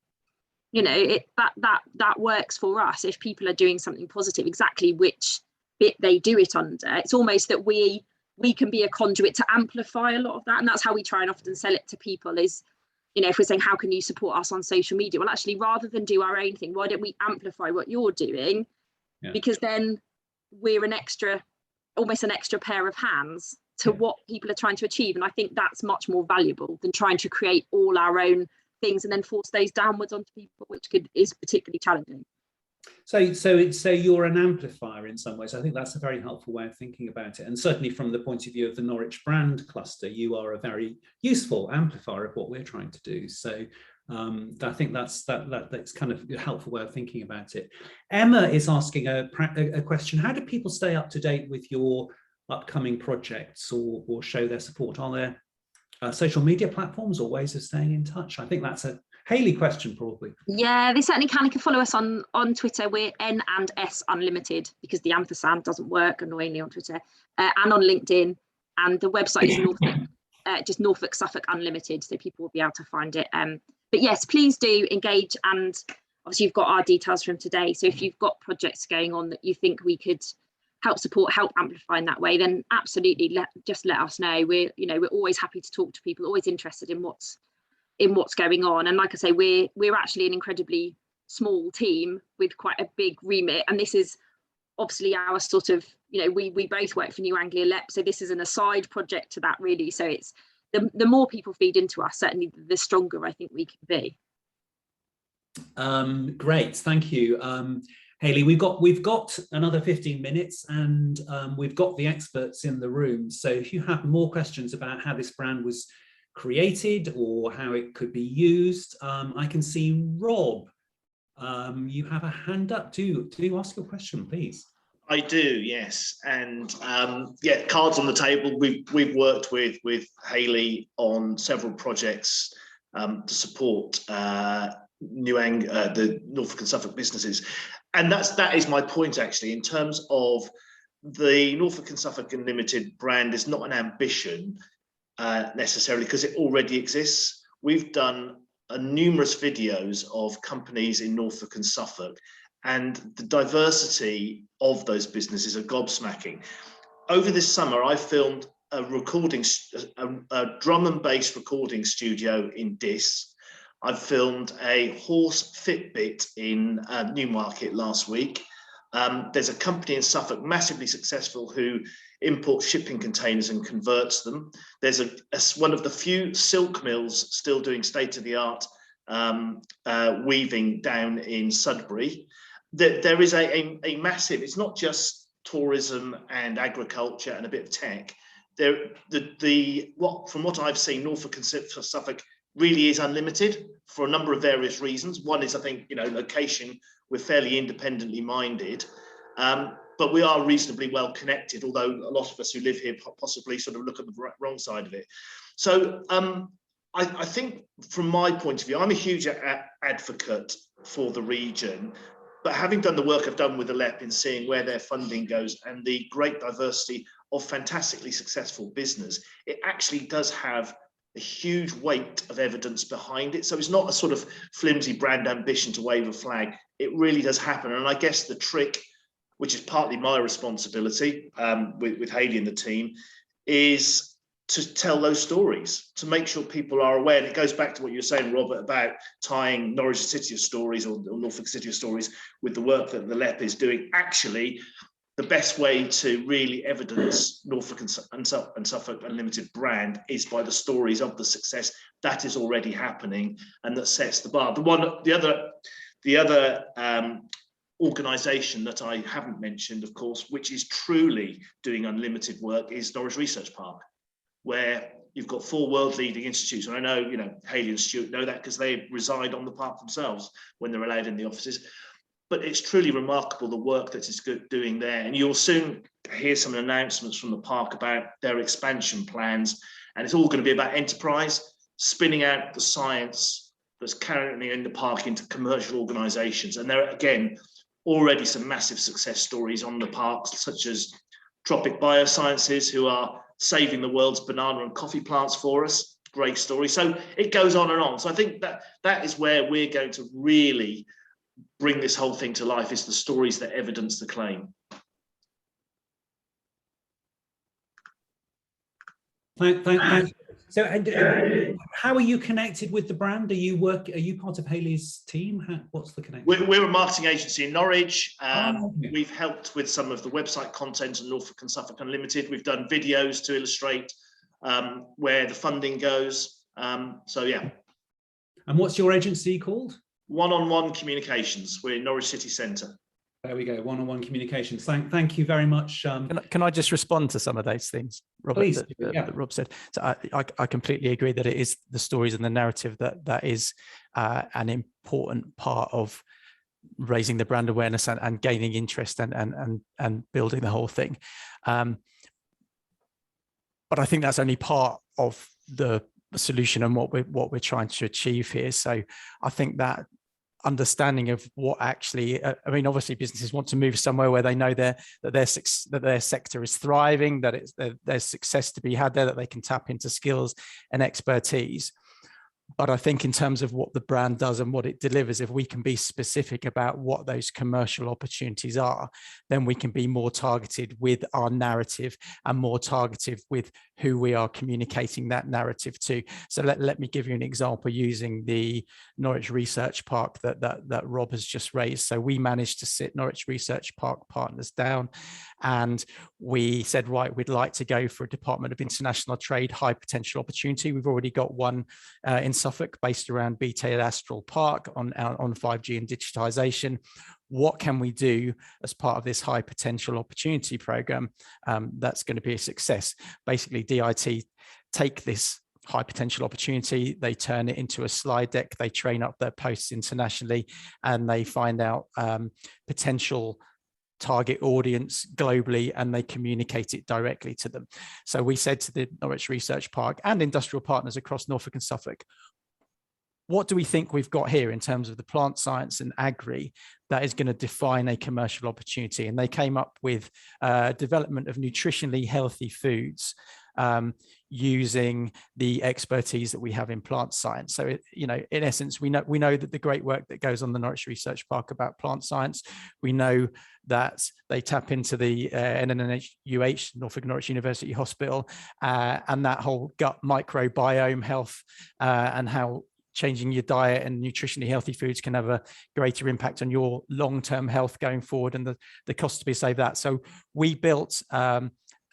That works for us. If people are doing something positive, exactly which bit they do it under, it's almost that we can be a conduit to amplify a lot of that. And that's how we try and often sell it to people is, if we're saying, how can you support us on social media? Well, actually, rather than do our own thing, why don't we amplify what you're doing? Yeah. Because then we're almost an extra pair of hands to what people are trying to achieve. And I think that's much more valuable than trying to create all our own things and then force those downwards onto people, which is particularly challenging. So you're an amplifier in some ways. I think that's a very helpful way of thinking about it. And certainly from the point of view of the Norwich brand cluster, you are a very useful amplifier of what we're trying to do. So I think that's kind of a helpful way of thinking about it. Emma is asking a question. How do people stay up to date with your upcoming projects or show their support? Are there social media platforms or ways of staying in touch? I think that's a Hayley question, probably. Yeah, they certainly can. You can follow us on Twitter. We're N&S Unlimited, because the ampersand doesn't work annoyingly on Twitter, and on LinkedIn. And the website is just Norfolk Suffolk Unlimited, so people will be able to find it. But yes, please do engage. And obviously, you've got our details from today. So if you've got projects going on that you think we could help support, help amplify in that way, then absolutely just let us know. We're always happy to talk to people, always interested in what's going on. And like I say, we're actually an incredibly small team with quite a big remit, and this is obviously our sort of, we both work for New Anglia LEP, so this is an aside project to that, really. So it's the more people feed into us, certainly the stronger I think we can be. Great, thank you, Hayley. We've got another 15 minutes, and we've got the experts in the room. So if you have more questions about how this brand was created or how it could be used, I can see Rob, you have a hand up. Do ask your question, please. I do, yes, and yeah, cards on the table. We've worked with Hayley on several projects to support the Norfolk and Suffolk businesses, and that is my point actually. In terms of the Norfolk and Suffolk Unlimited brand, is not an ambition necessarily, because it already exists. We've done numerous videos of companies in Norfolk and Suffolk, and the diversity of those businesses are gobsmacking. Over this summer, I filmed a drum and bass recording studio in Diss. I filmed a horse Fitbit in Newmarket last week. There's a company in Suffolk, massively successful, who imports shipping containers and converts them. There's one of the few silk mills still doing state-of-the-art weaving down in Sudbury. There is a massive, it's not just tourism and agriculture and a bit of tech. From what I've seen, Norfolk and Suffolk really is unlimited for a number of various reasons. One is, I think, location. We're fairly independently minded, but we are reasonably well connected, although a lot of us who live here possibly sort of look at the wrong side of it. So I think from my point of view, I'm a huge advocate for the region, but having done the work I've done with the LEP in seeing where their funding goes and the great diversity of fantastically successful business, it actually does have a huge weight of evidence behind it. So it's not a sort of flimsy brand ambition to wave a flag. It really does happen. And I guess the trick, which is partly my responsibility with Hayley and the team, is to tell those stories, to make sure people are aware. And it goes back to what you were saying, Robert, about tying Norwich City stories or Norfolk City stories with the work that the LEP is doing. Actually, the best way to really evidence Norfolk and Suffolk Unlimited brand is by the stories of the success that is already happening and that sets the bar. The other organisation that I haven't mentioned, of course, which is truly doing unlimited work, is Norwich Research Park, where you've got 4 world-leading institutes. And I know, Hayley and Stuart know that because they reside on the park themselves when they're allowed in the offices. But it's truly remarkable the work that is doing there. And you'll soon hear some announcements from the park about their expansion plans. And it's all going to be about enterprise, spinning out the science that's currently in the park into commercial organisations. And there are, again, already some massive success stories on the parks, such as Tropic Biosciences, who are saving the world's banana and coffee plants for us. Great story. So it goes on and on. So I think that is where we're going to really bring this whole thing to life, is the stories that evidence the claim. Thanks. So, how are you connected with the brand? Are you part of Hayley's team? What's the connection? We're a marketing agency in Norwich. We've helped with some of the website content on Norfolk and Suffolk Unlimited. We've done videos to illustrate where the funding goes. So yeah. And what's your agency called? One-on-one Communications. We're in Norwich City Centre. There we go. One-on-one Communications. Thank you very much. Can I just respond to some of those things, Robert, please, that Rob said? So I completely agree that it is the stories and the narrative that is an important part of raising the brand awareness and gaining interest and building the whole thing. But I think that's only part of the solution and what we're trying to achieve here. So I think that understanding of what actually, obviously businesses want to move somewhere where they know that their sector is thriving, that there's success to be had there, that they can tap into skills and expertise. But I think in terms of what the brand does and what it delivers, if we can be specific about what those commercial opportunities are, then we can be more targeted with our narrative and more targeted with who we are communicating that narrative to. So let me give you an example using the Norwich Research Park that Rob has just raised. So we managed to sit Norwich Research Park partners down, and we said, right, we'd like to go for a Department of International Trade high potential opportunity. We've already got one in Suffolk based around BT Astral Park on 5G and digitization. What can we do as part of this high potential opportunity program that's going to be a success? Basically, DIT take this high potential opportunity, they turn it into a slide deck, they train up their posts internationally, and they find out potential target audience globally, and they communicate it directly to them. So we said to the Norwich Research Park and industrial partners across Norfolk and Suffolk, what do we think we've got here in terms of the plant science and agri that is going to define a commercial opportunity? And they came up with development of nutritionally healthy foods using the expertise that we have in plant science. So, in essence, we know that the great work that goes on the Norwich Research Park about plant science, we know that they tap into the NNHUH, Norfolk Norwich University Hospital, and that whole gut microbiome health and how changing your diet and nutritionally healthy foods can have a greater impact on your long-term health going forward, and the cost to be saved that. So we built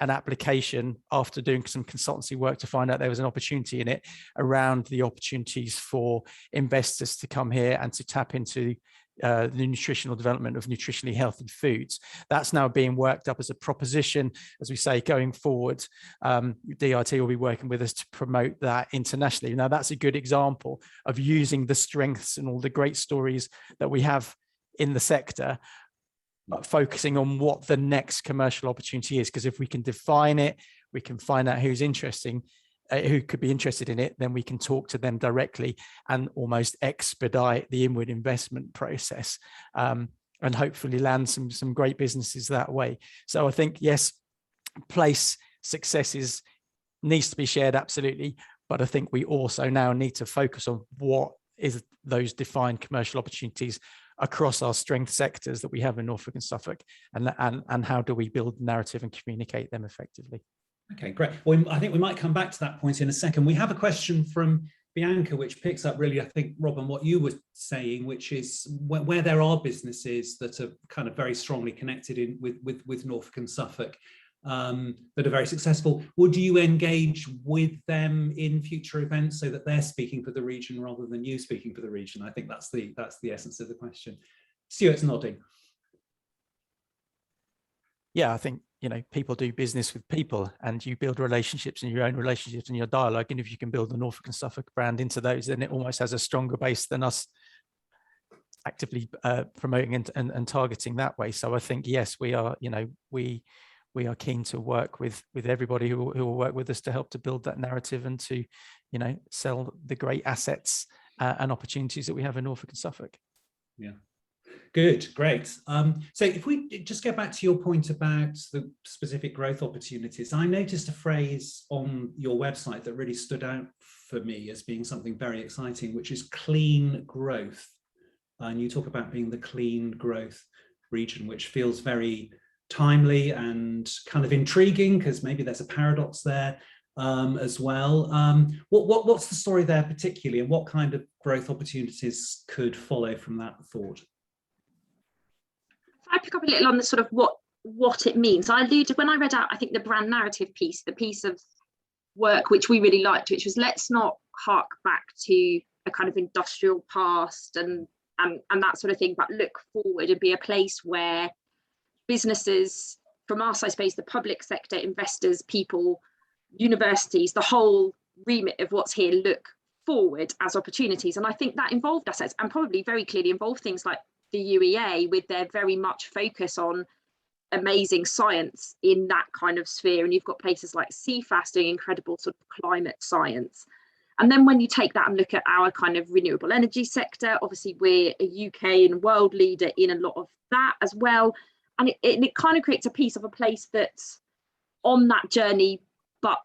an application after doing some consultancy work to find out there was an opportunity in it around the opportunities for investors to come here and to tap into the nutritional development of nutritionally healthy foods. That's now being worked up as a proposition, as we say, going forward. DRT will be working with us to promote that internationally. Now, that's a good example of using the strengths and all the great stories that we have in the sector, but focusing on what the next commercial opportunity is. Because if we can define it, we can find out who's who could be interested in it, then we can talk to them directly and almost expedite the inward investment process, and hopefully land some great businesses that way. So I think, yes, place successes needs to be shared, absolutely, but I think we also now need to focus on what is those defined commercial opportunities across our strength sectors that we have in Norfolk and Suffolk, and how do we build narrative and communicate them effectively. Okay, great. Well, I think we might come back to that point in a second. We have a question from Bianca, which picks up really, I think, Rob, on what you were saying, which is where there are businesses that are kind of very strongly connected with Norfolk and Suffolk, that are very successful. Would you engage with them in future events so that they're speaking for the region rather than you speaking for the region? I think that's the essence of the question. Stuart's nodding. Yeah, I think, people do business with people, and you build relationships in your own relationships and your dialogue. And if you can build the Norfolk and Suffolk brand into those, then it almost has a stronger base than us actively promoting and targeting that way. So I think, yes, we are, we are keen to work with everybody who will work with us to help to build that narrative and to, sell the great assets and opportunities that we have in Norfolk and Suffolk. Yeah. Good, great. So if we just get back to your point about the specific growth opportunities, I noticed a phrase on your website that really stood out for me as being something very exciting, which is clean growth. And you talk about being the clean growth region, which feels very timely and kind of intriguing, because maybe there's a paradox there as well. What's the story there particularly, and what kind of growth opportunities could follow from that thought? I pick up a little on the sort of what it means. I alluded when I read out, I think, the brand narrative piece, the piece of work which we really liked, which was, let's not hark back to a kind of industrial past and that sort of thing, but look forward and be a place where businesses from us, I suppose, the public sector, investors, people, universities, the whole remit of what's here, look forward as opportunities. And I think that involved assets, and probably very clearly involved things like the UEA, with their very much focus on amazing science in that kind of sphere. And you've got places like CFAS doing incredible sort of climate science. And then when you take that and look at our kind of renewable energy sector, obviously we're a UK and world leader in a lot of that as well. And it kind of creates a piece of a place that's on that journey, but,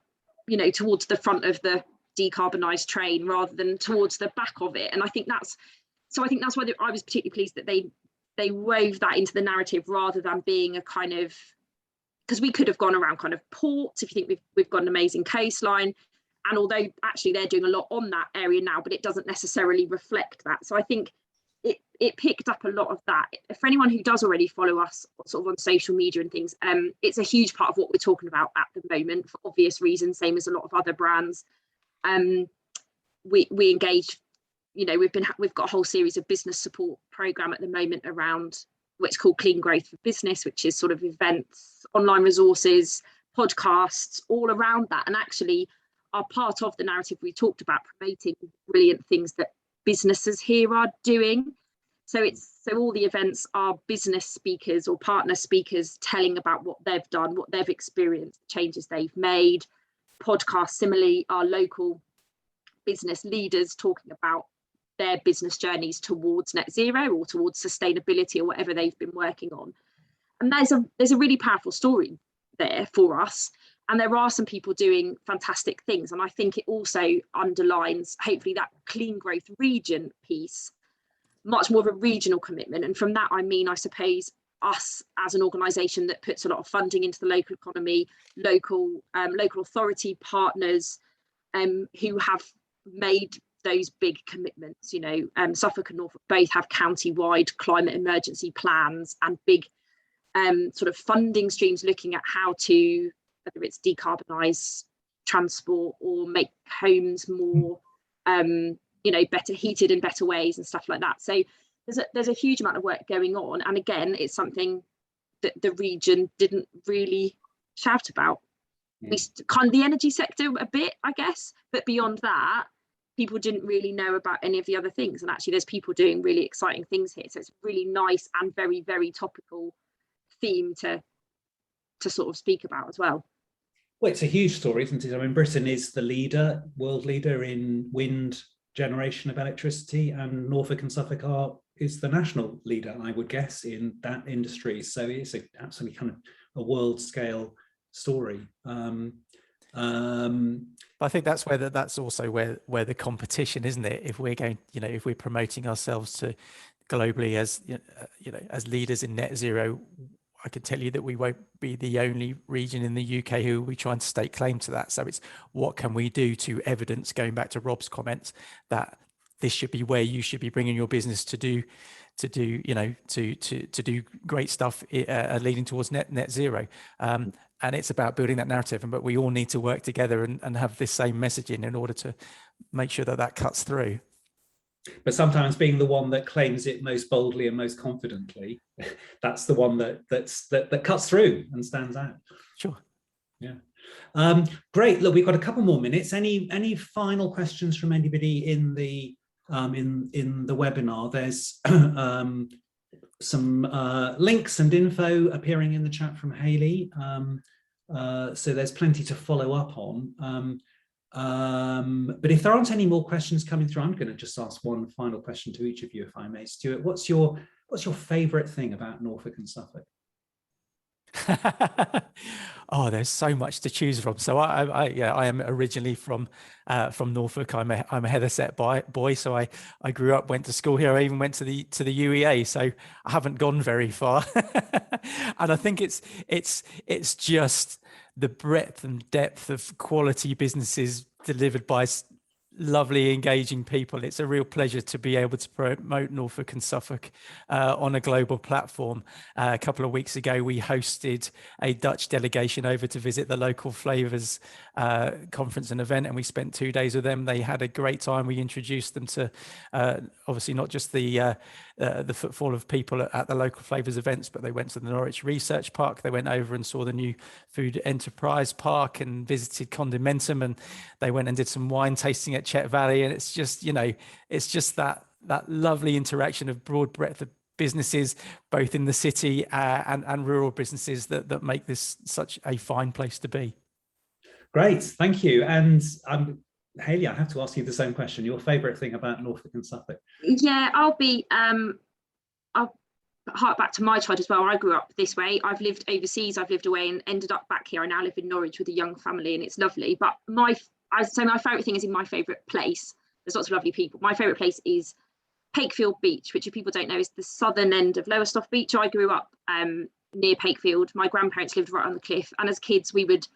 towards the front of the decarbonised train rather than towards the back of it. And I think that's why I was particularly pleased that they wove that into the narrative, rather than being a kind of, because we could have gone around kind of ports, if you think we've got an amazing coastline, and although actually they're doing a lot on that area now, but it doesn't necessarily reflect that. So I think it picked up a lot of that. For anyone who does already follow us sort of on social media and things, it's a huge part of what we're talking about at the moment, for obvious reasons, same as a lot of other brands. We engage. We've got a whole series of business support program at the moment around what's called Clean Growth for Business, which is sort of events, online resources, podcasts, all around that, and actually are part of the narrative we talked about, promoting brilliant things that businesses here are doing. So all the events are business speakers or partner speakers telling about what they've done, what they've experienced, changes they've made. Podcasts similarly are local business leaders talking about their business journeys towards net zero or towards sustainability or whatever they've been working on. And there's a really powerful story there for us. And there are some people doing fantastic things. And I think it also underlines, hopefully, that clean growth region piece, much more of a regional commitment. And from that, I mean, I suppose, us as an organisation that puts a lot of funding into the local economy, local authority partners who have made those big commitments. You know, Suffolk and Norfolk both have county-wide climate emergency plans and big sort of funding streams looking at how to, whether it's decarbonise transport or make homes more, you know, better heated in better ways and stuff like that. So there's a huge amount of work going on. And again, it's something that the region didn't really shout about. We kind of the energy sector a bit, I guess, but beyond that, people didn't really know about any of the other things. And actually, there's people doing really exciting things here. So it's a really nice and very, very topical theme to sort of speak about as well. Well, it's a huge story, isn't it? I mean, Britain is the world leader in wind generation of electricity, and Norfolk and Suffolk is the national leader, I would guess, in that industry. So it's absolutely kind of a world scale story. I think that's also where the competition, isn't it? If we're going, you know, if we're promoting ourselves to globally as as leaders in net zero, I can tell you that we won't be the only region in the UK who will be trying to stake claim to that. So it's what can we do to evidence, going back to Rob's comments, that this should be where you should be bringing your business to do great stuff leading towards net zero. And it's about building that narrative. But we all need to work together and have this same messaging in order to make sure that cuts through. But sometimes being the one that claims it most boldly and most confidently, that's the one that cuts through and stands out. Sure. Yeah. Great. Look, we've got a couple more minutes. Any final questions from anybody in the webinar? There's some links and info appearing in the chat from Hayley. So there's plenty to follow up on. But if there aren't any more questions coming through, I'm going to just ask one final question to each of you, if I may. Stuart, what's your favourite thing about Norfolk and Suffolk? Oh, there's so much to choose from. So I am originally from Norfolk. I'm a Heatherset boy. So I grew up, went to school here. I even went to the UEA. So I haven't gone very far. And I think it's just the breadth and depth of quality businesses delivered by lovely, engaging people. It's a real pleasure to be able to promote Norfolk and Suffolk on a global platform. A couple of weeks ago, we hosted a Dutch delegation over to visit the Local Flavours conference and event, and we spent 2 days with them. They had a great time. We introduced them to obviously not just the footfall of people at the Local Flavours events, but they went to the Norwich Research Park. They went over and saw the new Food Enterprise Park and visited Condimentum, and they went and did some wine tasting at Chet Valley. And it's just, it's just that lovely interaction of broad breadth of businesses, both in the city and rural businesses that make this such a fine place to be. Great, thank you. And Hayley, I have to ask you the same question. Your favourite thing about Norfolk and Suffolk? Yeah, I'll hark back to my childhood as well. I grew up this way. I've lived overseas, I've lived away and ended up back here. I now live in Norwich with a young family and it's lovely. But my favourite thing is in my favourite place. There's lots of lovely people. My favourite place is Pakefield Beach, which if people don't know is the southern end of Lowestoft Beach. I grew up near Pakefield. My grandparents lived right on the cliff. And as kids, we would,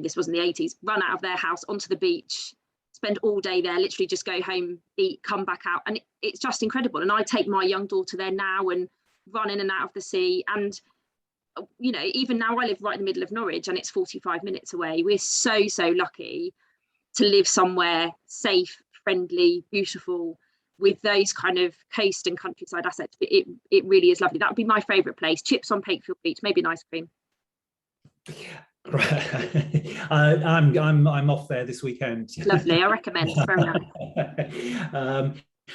this was in the 80s, run out of their house onto the beach, spend all day there, literally just go home, eat, come back out. And it's just incredible. And I take my young daughter there now and run in and out of the sea. And, even now I live right in the middle of Norwich and it's 45 minutes away. We're so lucky to live somewhere safe, friendly, beautiful, with those kind of coast and countryside assets. It really is lovely. That would be my favourite place. Chips on Pakefield Beach, maybe an ice cream. I'm off there this weekend. Lovely, I recommend. It's very nice.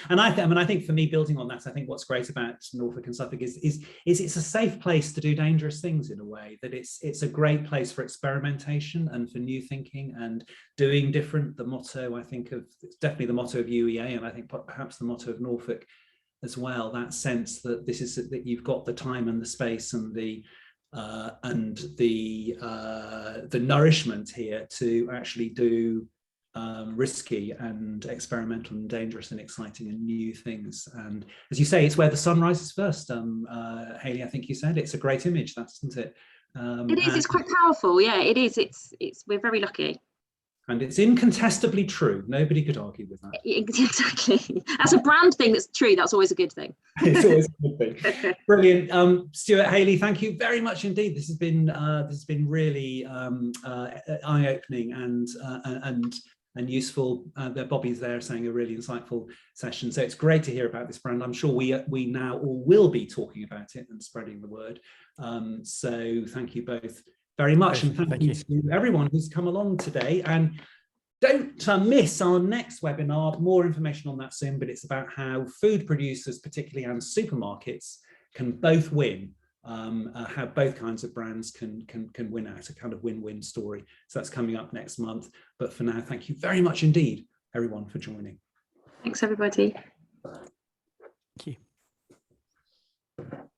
And I think for me, building on that, I think what's great about Norfolk and Suffolk is it's a safe place to do dangerous things in a way, that it's a great place for experimentation and for new thinking and doing different. The motto, I think, it's definitely the motto of UEA, and I think perhaps the motto of Norfolk as well, that sense that that you've got the time and the space and the nourishment here to actually do risky and experimental and dangerous and exciting and new things. And as you say, it's where the sun rises first. Hayley, I think you said it's a great image, isn't it? It is. It's quite powerful. Yeah, it is. We're very lucky. And it's incontestably true. Nobody could argue with that. Exactly. As a brand thing that's true, that's always a good thing. It's always a good thing. Brilliant. Stuart, Hayley, thank you very much indeed. This has been really eye-opening and useful. Bobby's there saying a really insightful session. So it's great to hear about this brand. I'm sure we now all will be talking about it and spreading the word. So thank you both very much. And thank you to everyone who's come along today. And don't miss our next webinar. More information on that soon, but it's about how food producers, particularly, and supermarkets can both win. How both kinds of brands can win out, a kind of win-win story. So that's coming up next month. But for now, thank you very much indeed, everyone, for joining. Thanks, everybody.